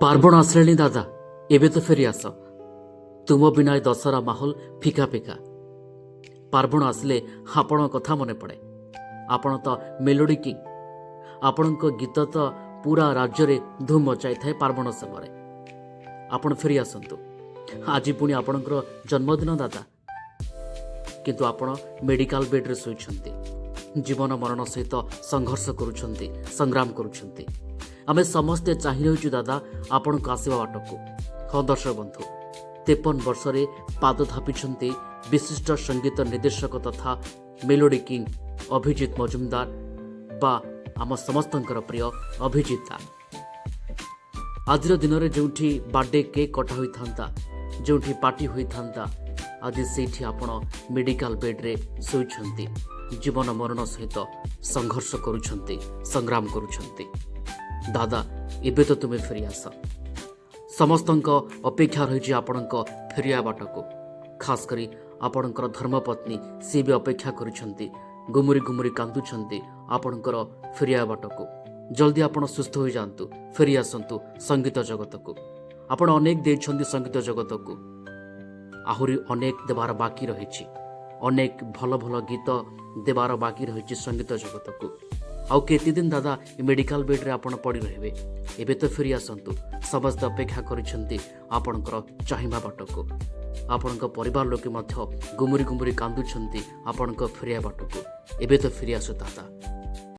पार्वण आसले दादा एबे तो फेरी आस तुम बिना ए दशहरा माहौल फिका फिका। पार्वण आसले आपण कथा मन पड़े। आपण तो मेलोडी किंग। आपण गीत तो पूरा राज्य रे धूम मचाई थाए पार्वण समय। आपण फेरी आसतु आज पुणी आपणकर जन्मदिन दादा किंतु आपण मेडिकल बेड रे सोईछंती जीवन मरण सहित संघर्ष करुछंती संग्राम करुछंती। आमे समस्ते चाहि रहछु दादा आपण को आसीबा बाटको। हाँ दर्शक बंधु 53 वर्ष रे पाद थापिछंती विशिष्ट संगीत निर्देशक तथा मेलोडी किंग अभिजीत मजुमदार बा आम समस्तंकर प्रिय अभिजीत दा। आजिर दिन में जो बर्थडे केक कटा होई थांता जो पार्टी होई थांता आज से आपण मेडिकल बेड रे सोईछंती जीवन मरण सहित संघर्ष करुछंती संग्राम करुछंती। दादा एबे तो तुम्हें फेरी आस समस्तंक अपेक्षा रही आपणक फेरिया बाटको। खास करी आपणकर धर्मपत्नी सी भी अपेक्षा करुछंती गुमुरी गुमुरी कांदुछंती आपणकर फेरिया बाटको। जल्दी आपण सुस्थ हो जातु फेरी आसतु संगीत जगत को। आपण अनेक देछंती संगीत जगत को आहुरी अनेक देवार बाकी रही अनेक भल भल गीत देवार बाकी रही संगीत जगत को। आउ केते दिन दादा मेडिकल बेड रे आपण पड़ी रहिबे एबे तो फेरी आसतु समस्त अपेक्षा करिसेंती आपणकर चाहिबा बाटको। आपणक परिवार लोके मध्य गुमुरी गुमुरी कांदुछंती आपणक फेरिया बाटको एबे तो फेरी आसु दादा।